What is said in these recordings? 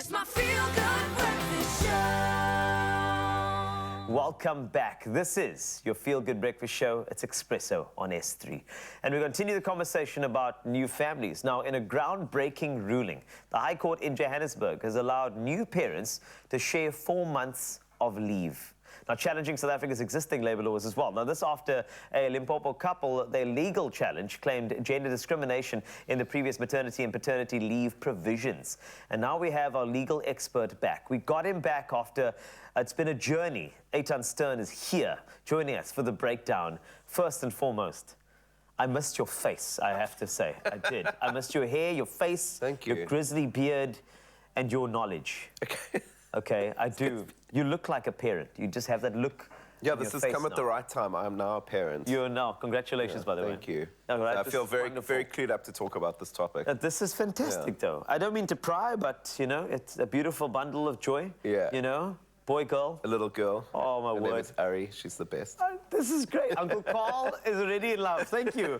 It's my feel-good breakfast show. Welcome back. This is your feel-good breakfast show. It's Expresso on S3. And we continue the conversation about new families. Now, in a groundbreaking ruling, the High Court in Johannesburg has allowed new parents to share 4 months of leave. Now, challenging South Africa's existing labour laws as well. Now, this after a Limpopo couple, their legal challenge claimed gender discrimination in the previous maternity and paternity leave provisions. And now we have our legal expert back. We got him back after it's been a journey. Eitan is here, joining us for the breakdown. First and foremost, I missed your face, I have to say. I did. I missed your hair, your face, Thank you. your grizzly beard, and your knowledge. Okay. Okay, I do. You look like a parent. You just have that look. Yeah, this has come at the right time. I am now a parent. You are now. Congratulations, by the way. Thank you. All right, I this feel is very, wonderful. very clued up to talk about this topic. This is fantastic, though. I don't mean to pry, but, you know, it's a beautiful bundle of joy. Yeah. You know, boy, girl. A little girl. Oh, my Her name word. is Ari. She's the best. This is great. Uncle Carl is already in love. Thank you.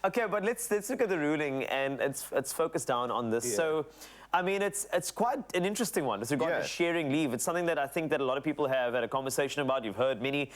Okay, but let's look at the ruling, and it's focused down on this. Yeah. So, I mean, it's quite an interesting one with regard to sharing leave. It's something that I think that a lot of people have had a conversation about. You've heard many,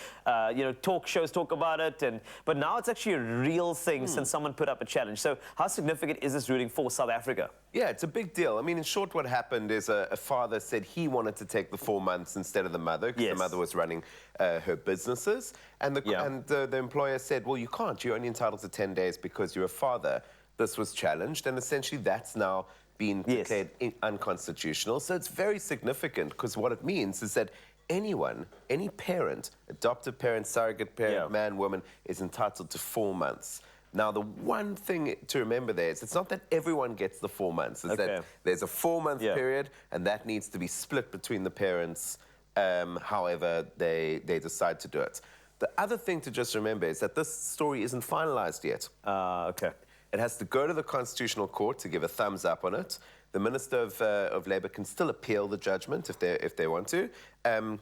talk shows talk about it, but now it's actually a real thing since someone put up a challenge. So, how significant is this ruling for South Africa? Yeah, it's a big deal. I mean, in short, what happened is a father said he wanted to take the 4 months instead of the mother, because the mother was running her businesses. And the employer said, well, you can't. You're only entitled to 10 days because you're a father. This was challenged, and essentially that's now been declared unconstitutional. So it's very significant, because what it means is that anyone, any parent, adoptive parent, surrogate parent, man, woman, is entitled to 4 months. Now, the one thing to remember there is it's not that everyone gets the 4 months. It's that there's a 4-month period, and that needs to be split between the parents however they decide to do it. The other thing to just remember is that this story isn't finalized yet. Okay. It has to go to the Constitutional Court to give a thumbs up on it. The Minister of Labour can still appeal the judgment if they want to. And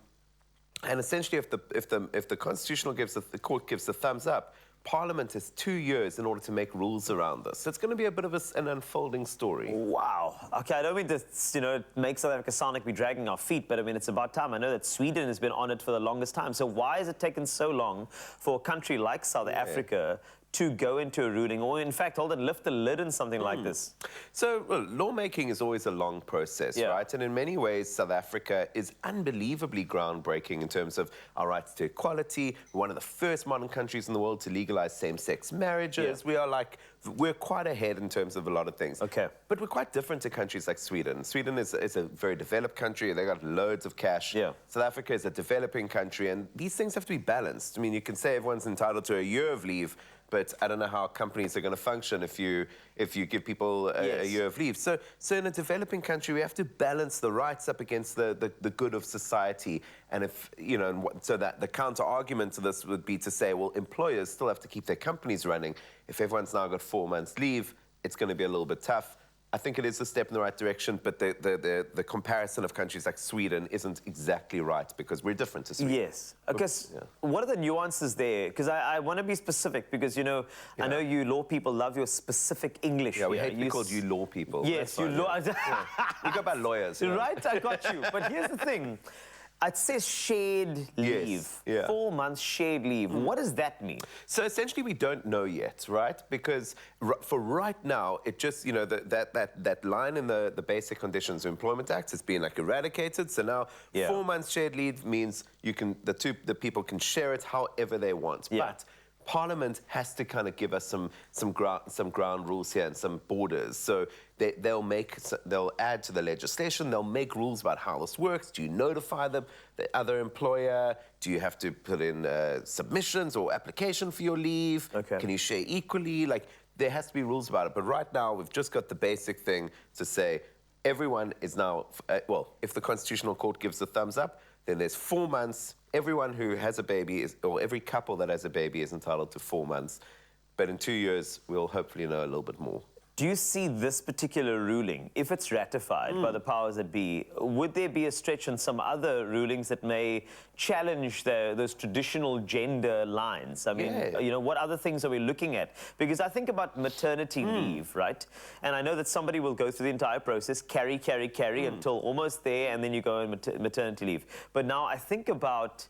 essentially, if the Constitutional the Court gives the thumbs up, Parliament has 2 years in order to make rules around this. So it's going to be a bit of an unfolding story. Wow. Okay, I don't mean to, make South Africa sound like we're dragging our feet, but I mean, it's about time. I know that Sweden has been on it for the longest time. So why has it taken so long for a country like South Africa to go into a ruling, or in fact, lift the lid on something like this? So, well, lawmaking is always a long process, right? And in many ways, South Africa is unbelievably groundbreaking in terms of our rights to equality. We're one of the first modern countries in the world to legalize same-sex marriages. We're quite ahead in terms of a lot of things. Okay. But we're quite different to countries like Sweden. Sweden is a very developed country. They got loads of cash. South Africa is a developing country, and these things have to be balanced. I mean, you can say everyone's entitled to a year of leave, but I don't know how companies are going to function if you give people a year of leave. So in a developing country, we have to balance the rights up against the good of society. And so that the counter argument to this would be to say, well, employers still have to keep their companies running. If everyone's now got 4 months leave, it's going to be a little bit tough. I think it is a step in the right direction, but the comparison of countries like Sweden isn't exactly right, because we're different to Sweden. Yes. Okay, what are the nuances there? Because I want to be specific, because, I know you law people love your specific English. Yeah, we hate to be called you law people. Yes, you law... We go by lawyers. Right, I got you. But here's the thing. It says shared leave. 4 months shared leave. What does that mean? So essentially, we don't know yet, right? Because for right now, it just, that line in the Basic Conditions of Employment Act has been eradicated. So now 4 months shared leave means the people can share it however they want. But Parliament has to kind of give us some ground rules here and some borders. So they'll add to the legislation. They'll make rules about how this works. Do you notify the other employer? Do you have to put in submissions or application for your leave? Can you share equally? There has to be rules about it. But right now, we've just got the basic thing to say everyone is now, if the Constitutional Court gives the thumbs up, then there's 4 months. Everyone who has a baby, or every couple that has a baby, is entitled to 4 months. But in 2 years, we'll hopefully know a little bit more. Do you see this particular ruling, if it's ratified by the powers that be, would there be a stretch on some other rulings that may challenge those traditional gender lines? I mean, you know, what other things are we looking at? Because I think about maternity leave, right? And I know that somebody will go through the entire process, carry until almost there, and then you go on maternity leave. But now I think about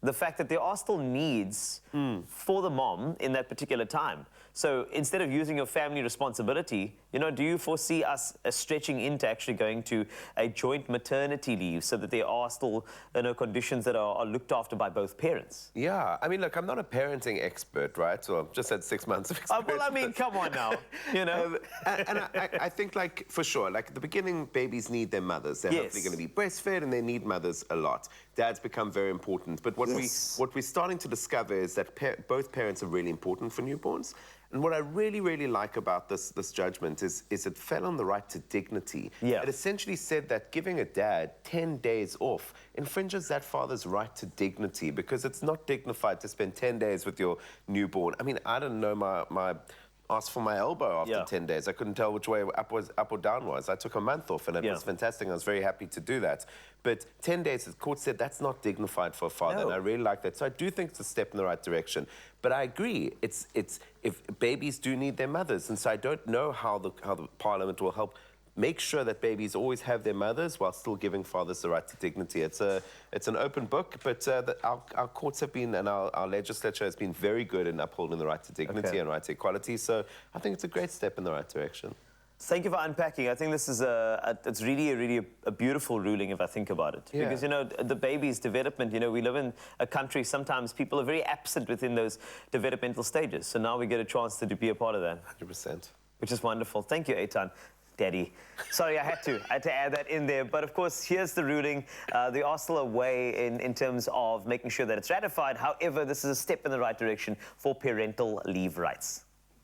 the fact that there are still needs for the mom in that particular time. So instead of using your family responsibility, you know, do you foresee us stretching into actually going to a joint maternity leave so that there are still, you know, conditions that are looked after by both parents? Yeah, I mean, look, I'm not a parenting expert, right? So I've just had 6 months of experience. Well, I mean, come on now, you know. And I think, like, for sure, like, at the beginning, babies need their mothers. They're hopefully going to be breastfed, and they need mothers a lot. Dads become very important. But what we're starting to discover is that both parents are really important for newborns. And what I really, really like about this judgment is it fell on the right to dignity. Yeah. It essentially said that giving a dad 10 days off infringes that father's right to dignity, because it's not dignified to spend 10 days with your newborn. I mean, I didn't know my asked for my elbow after 10 days. I couldn't tell which way up or down was. I took a month off, and it was fantastic. I was very happy to do that. But 10 days, the court said that's not dignified for a father, and I really like that. So I do think it's a step in the right direction. But I agree, it's if babies do need their mothers, and so I don't know how the Parliament will help make sure that babies always have their mothers while still giving fathers the right to dignity. It's an open book, but our courts have been, and our legislature has been very good in upholding the right to dignity and right to equality. So I think it's a great step in the right direction. Thank you for unpacking. I think this is it's really a beautiful ruling if I think about it. Yeah. Because, you know, the baby's development, you know, we live in a country, sometimes people are very absent within those developmental stages. So now we get a chance to be a part of that. 100%. Which is wonderful. Thank you, Eitan. Daddy. Sorry, I had to add that in there. But of course, here's the ruling. There are still a way in terms of making sure that it's ratified. However, this is a step in the right direction for parental leave rights.